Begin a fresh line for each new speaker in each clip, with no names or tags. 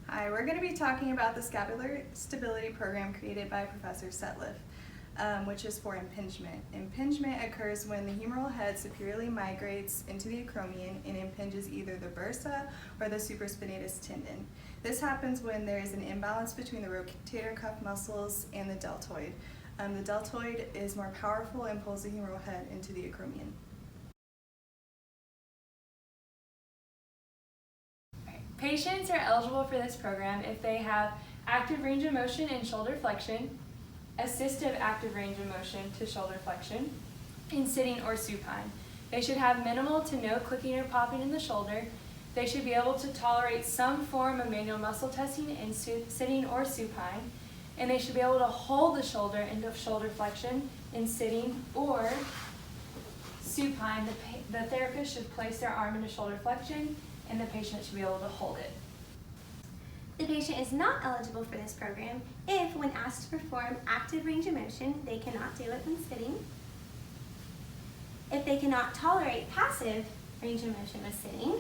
Hi, we're going to be talking about the scapular stability program created by Professor Sutliff, which is for impingement. Impingement occurs when the humeral head superiorly migrates into the acromion and impinges either the bursa or the supraspinatus tendon. This happens when there is an imbalance between the rotator cuff muscles and the deltoid. The deltoid is more powerful and pulls the humeral head into the acromion.
Patients are eligible for this program if they have active range of motion in shoulder flexion, assistive active range of motion to shoulder flexion, in sitting or supine. They should have minimal to no clicking or popping in the shoulder. They should be able to tolerate some form of manual muscle testing in sitting or supine, and they should be able to hold the shoulder into shoulder flexion in sitting or supine. The therapist should place their arm into shoulder flexion, and the patient should be able to hold it.
The patient is not eligible for this program if, when asked to perform active range of motion, they cannot do it when sitting, if they cannot tolerate passive range of motion with sitting.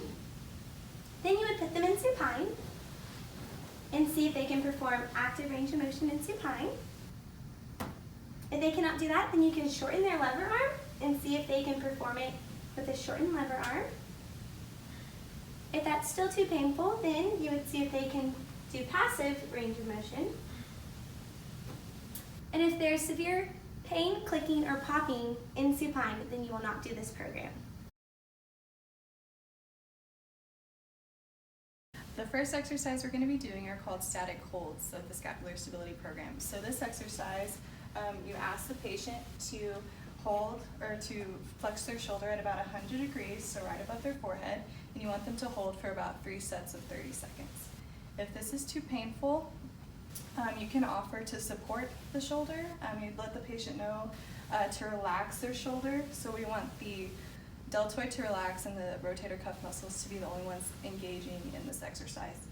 Then you would put them in supine and see if they can perform active range of motion in supine. If they cannot do that, then you can shorten their lever arm and see if they can perform it with a shortened lever arm. If that's still too painful, then you would see if they can do passive range of motion. And if there's severe pain, clicking, or popping in supine, then you will not do this program.
The first exercise we're going to be doing are called static holds of the scapular stability program. So this exercise, you ask the patient to hold or to flex their shoulder at about 100 degrees, so right above their forehead, and you want them to hold for about 3 sets of 30 seconds. If this is too painful, you can offer to support the shoulder. You'd let the patient know to relax their shoulder. So we want the deltoid to relax and the rotator cuff muscles to be the only ones engaging in this exercise.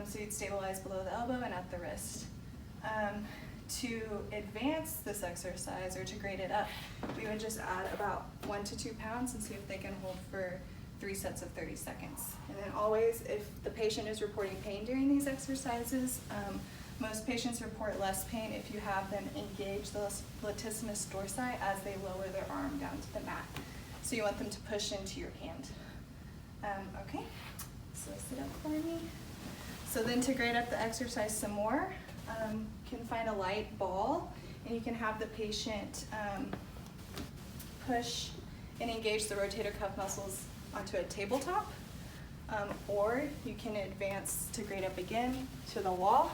So you'd stabilize below the elbow and at the wrist. To advance this exercise or to grade it up, we would just add about 1 to 2 pounds and see if they can hold for 3 sets of 30 seconds. And then always, if the patient is reporting pain during these exercises, most patients report less pain if you have them engage the latissimus dorsi as they lower their arm down to the mat. So you want them to push into your hand. Okay, so sit up for me. So then to grade up the exercise some more, you can find a light ball and you can have the patient push and engage the rotator cuff muscles onto a tabletop, or you can advance to grade up again to the wall,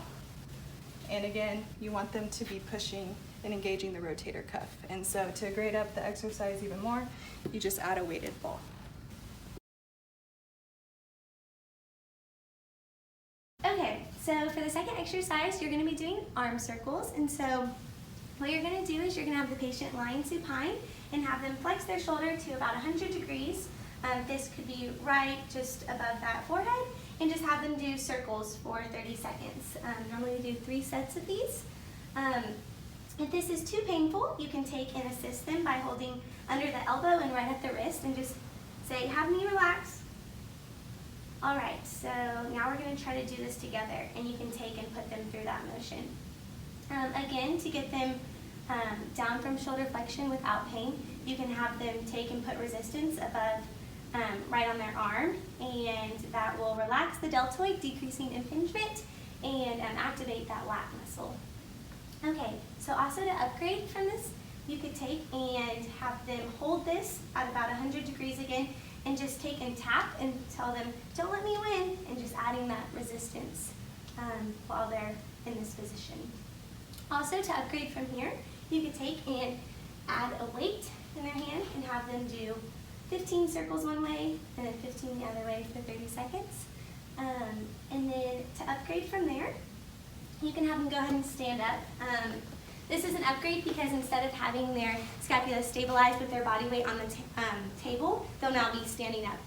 and again you want them to be pushing and engaging the rotator cuff. And so to grade up the exercise even more, you just add a weighted ball.
Okay, so for the second exercise, you're going to be doing arm circles. And so what you're going to do is you're going to have the patient lying supine and have them flex their shoulder to about 100 degrees. This could be right just above that forehead, and just have them do circles for 30 seconds. Normally we do 3 sets of these. If this is too painful, you can take and assist them by holding under the elbow and right at the wrist and just say, have me relax. All right, so now we're going to try to do this together, and you can take and put them through that motion. Again, to get them down from shoulder flexion without pain, you can have them take and put resistance above right on their arm, and that will relax the deltoid, decreasing impingement, and activate that lat muscle. Okay, so also to upgrade from this, you could take and have them hold this at about 100 degrees again, and just take and tap and tell them, don't let me win, and just adding that resistance while they're in this position. Also, to upgrade from here, you could take and add a weight in their hand and have them do 15 circles one way and then 15 the other way for 30 seconds. And then to upgrade from there, you can have them go ahead and stand up. This is an upgrade because instead of having their scapula stabilized with their body weight on the table, they'll now be standing up.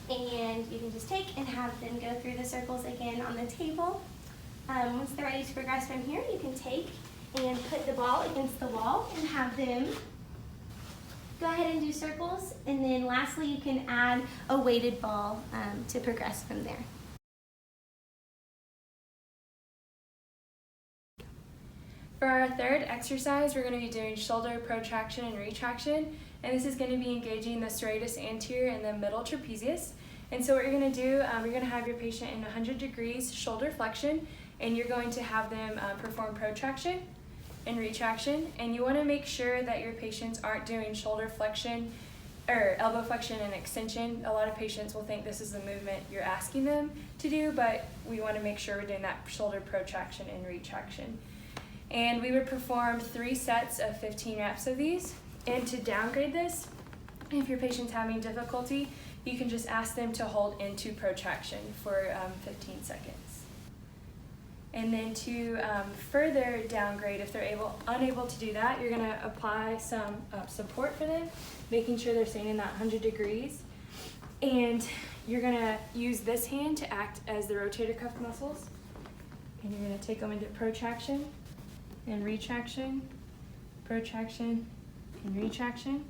And you can just take and have them go through the circles again on the table. Once they're ready to progress from here, you can take and put the ball against the wall and have them go ahead and do circles. And then lastly, you can add a weighted ball to progress from there.
For our third exercise, we're going to be doing shoulder protraction and retraction, and this is going to be engaging the serratus anterior and the middle trapezius. And so what you're going to do, you're going to have your patient in 100 degrees shoulder flexion, and you're going to have them perform protraction and retraction, and you want to make sure that your patients aren't doing shoulder flexion or elbow flexion and extension. A lot of patients will think this is the movement you're asking them to do, but we want to make sure we're doing that shoulder protraction and retraction. And we would perform 3 sets of 15 reps of these. And to downgrade this, if your patient's having difficulty, you can just ask them to hold into protraction for 15 seconds. And then to further downgrade, if they're unable to do that, you're going to apply some support for them, making sure they're staying in that 100 degrees. And you're going to use this hand to act as the rotator cuff muscles. And you're going to take them into protraction and retraction, protraction and retraction.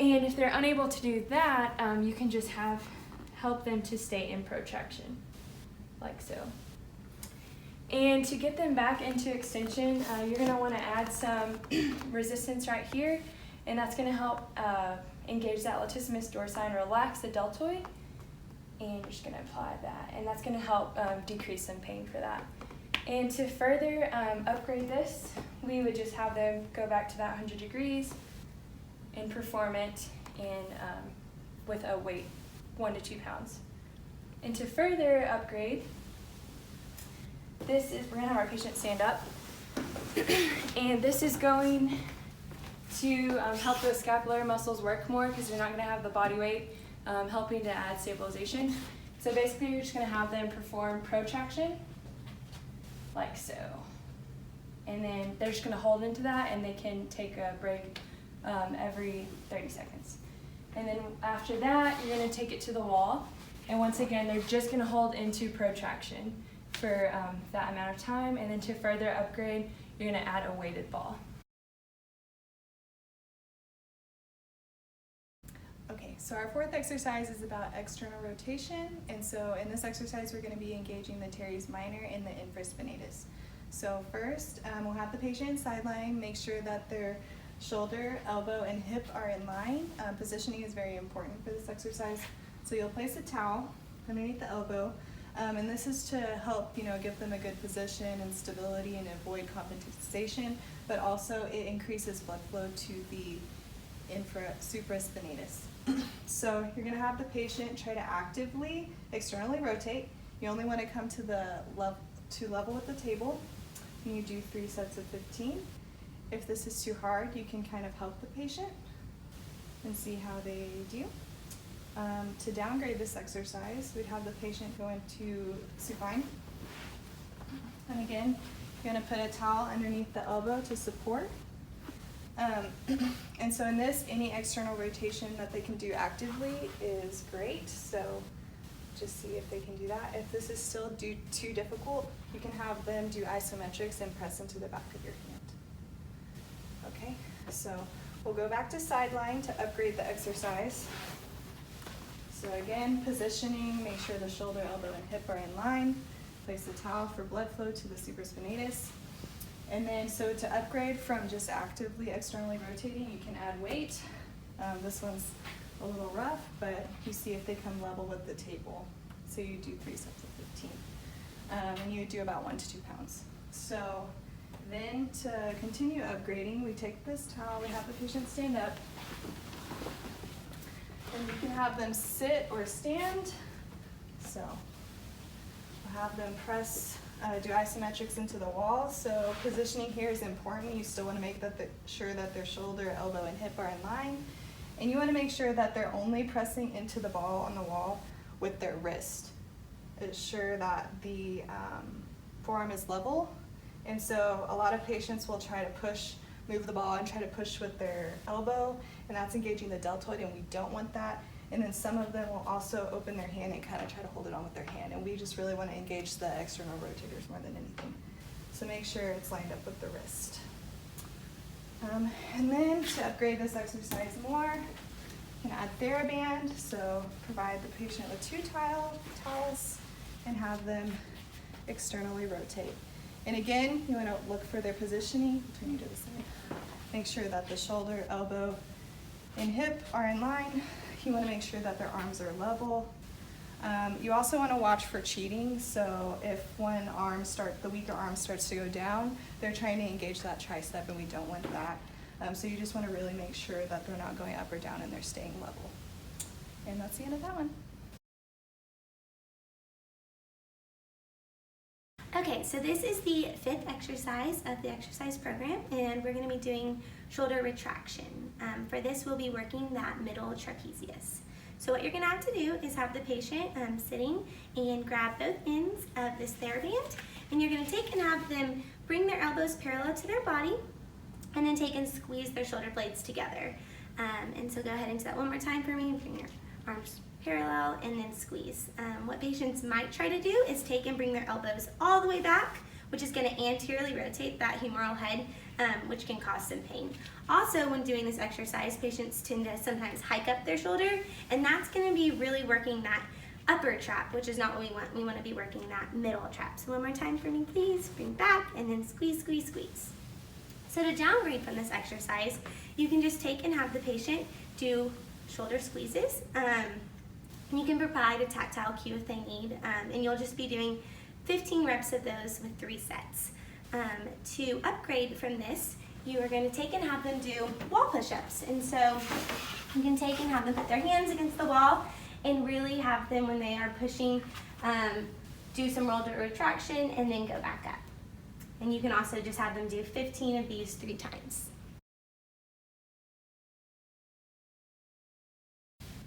And if they're unable to do that, you can just help them to stay in protraction, like so. And to get them back into extension, you're going to want to add some resistance right here, and that's going to help engage that latissimus dorsi and relax the deltoid. And you're just going to apply that, and that's going to help decrease some pain for that. And to further upgrade this, we would just have them go back to that 100 degrees and perform it with a weight 1 to 2 pounds. And to further upgrade, we're going to have our patient stand up, and this is going to help those scapular muscles work more because you're not going to have the body weight helping to add stabilization. So basically you're just going to have them perform protraction, like so. And then they're just going to hold into that, and they can take a break every 30 seconds. And then after that, you're going to take it to the wall, and once again, they're just going to hold into protraction for that amount of time, and then to further upgrade, you're going to add a weighted ball.
Okay, so our fourth exercise is about external rotation, and so in this exercise we're going to be engaging the teres minor and the infraspinatus. So first, we'll have the patient sideline, make sure that their shoulder, elbow, and hip are in line. Positioning is very important for this exercise. So you'll place a towel underneath the elbow, and this is to help, give them a good position and stability and avoid compensation, but also it increases blood flow to the supraspinatus. So you're going to have the patient try to actively externally rotate. You only want to come to level with the table, and you do 3 sets of 15. If this is too hard, you can kind of help the patient and see how they do. To downgrade this exercise, we'd have the patient go into supine. And again, you're going to put a towel underneath the elbow to support. And so in this, any external rotation that they can do actively is great. So just see if they can do that. If this is still too difficult, you can have them do isometrics and press into the back of your hand. Okay, so we'll go back to sideline to upgrade the exercise. So again, positioning, make sure the shoulder, elbow, and hip are in line. Place the towel for blood flow to the supraspinatus. And then, so to upgrade from just actively externally rotating, you can add weight. This one's a little rough, but you see if they come level with the table. So you do 3 sets of 15. And you do about 1 to 2 pounds. So then to continue upgrading, we take this towel, we have the patient stand up, and you can have them sit or stand. So we'll have them do isometrics into the wall. So positioning here is important. You still want to make sure that their shoulder, elbow, and hip are in line. And you want to make sure that they're only pressing into the ball on the wall with their wrist. Ensure that the forearm is level. And so a lot of patients will try to move the ball and try to push with their elbow, and that's engaging the deltoid, and we don't want that. And then some of them will also open their hand and kind of try to hold it on with their hand, and we just really want to engage the external rotators more than anything. So make sure it's lined up with the wrist. And then to upgrade this exercise more, you can add TheraBand. So provide the patient with 2 towels and have them externally rotate. And again, you want to look for their positioning. Turn you to the side. Make sure that the shoulder, elbow, and hip are in line. You want to make sure that their arms are level. You also want to watch for cheating. So if the weaker arm starts to go down, they're trying to engage that tricep, and we don't want that. So you just want to really make sure that they're not going up or down and they're staying level. And that's the end of that one.
Okay, so this is the 5th exercise of the exercise program, and we're going to be doing shoulder retraction. For this, we'll be working that middle trapezius. So what you're going to have to do is have the patient sitting and grab both ends of this TheraBand, and you're going to take and have them bring their elbows parallel to their body, and then take and squeeze their shoulder blades together. And so go ahead and do that one more time for me. Bring your arms parallel and then squeeze. What patients might try to do is take and bring their elbows all the way back, which is going to anteriorly rotate that humeral head, which can cause some pain. Also, when doing this exercise, patients tend to sometimes hike up their shoulder, and that's going to be really working that upper trap, which is not what we want. We want to be working that middle trap. So one more time for me, please. Bring back and then squeeze, squeeze, squeeze. So to downgrade from this exercise, you can just take and have the patient do shoulder squeezes. You can provide a tactile cue if they need, and you'll just be doing 15 reps of those with 3 sets. To upgrade from this, you are going to take and have them do wall push-ups. And so you can take and have them put their hands against the wall and really have them, when they are pushing, do some shoulder retraction and then go back up. And you can also just have them do 15 of these 3 times.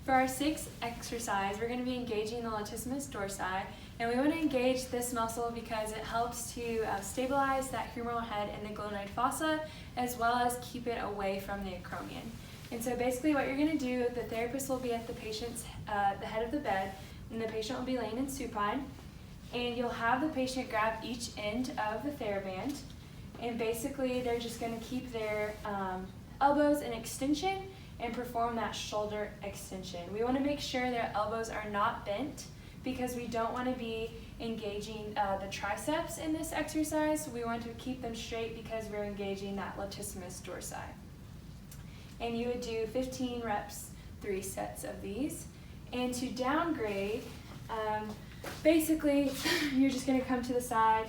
For our 6th exercise, we're going to be engaging the latissimus dorsi, and we want to engage this muscle because it helps to stabilize that humeral head and the glenoid fossa, as well as keep it away from the acromion. And so basically what you're going to do, the therapist will be at the patient's the head of the bed, and the patient will be laying in supine, and you'll have the patient grab each end of the TheraBand, and basically they're just going to keep their elbows in extension and perform that shoulder extension. We want to make sure their elbows are not bent because we don't want to be engaging the triceps in this exercise. We want to keep them straight because we're engaging that latissimus dorsi. And you would do 15 reps, 3 sets of these. And to downgrade, basically you're just going to come to the side,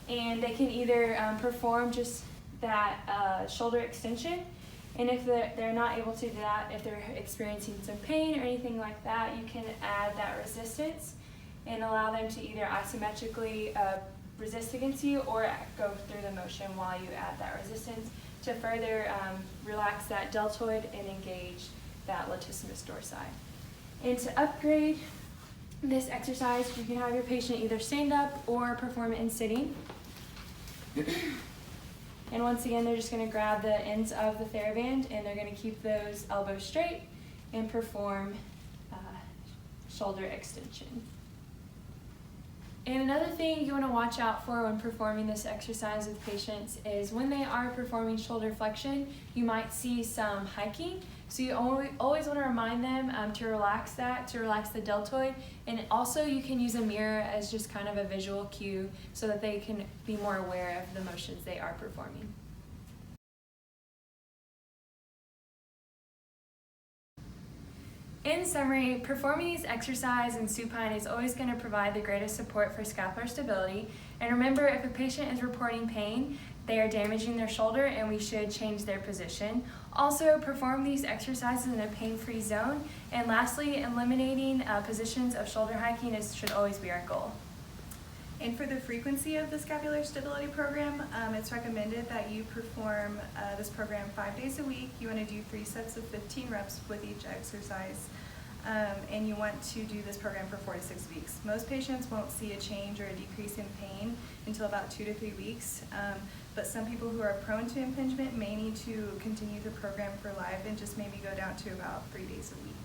and they can either perform just that shoulder extension. And if they're not able to do that, if they're experiencing some pain or anything like that, you can add that resistance and allow them to either isometrically resist against you or go through the motion while you add that resistance to further relax that deltoid and engage that latissimus dorsi. And to upgrade this exercise, you can have your patient either stand up or perform it in sitting. And once again, they're just going to grab the ends of the TheraBand, and they're going to keep those elbows straight and perform shoulder extension. And another thing you want to watch out for when performing this exercise with patients is when they are performing shoulder flexion, you might see some hiking. So you always want to remind them to relax the deltoid. And also you can use a mirror as just kind of a visual cue so that they can be more aware of the motions they are performing. In summary, performing these exercises in supine is always going to provide the greatest support for scapular stability. And remember, if a patient is reporting pain, they are damaging their shoulder and we should change their position. Also, perform these exercises in a pain-free zone. And lastly, eliminating positions of shoulder hiking should always be our goal.
And for the frequency of the scapular stability program, it's recommended that you perform this program 5 days a week. You want to do 3 sets of 15 reps with each exercise. And you want to do this program for 4 to 6 weeks. Most patients won't see a change or a decrease in pain until about 2 to 3 weeks. But some people who are prone to impingement may need to continue the program for life and just maybe go down to about 3 days a week.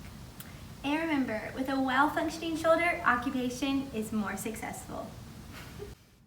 And remember, with a well-functioning shoulder, occupation is more successful.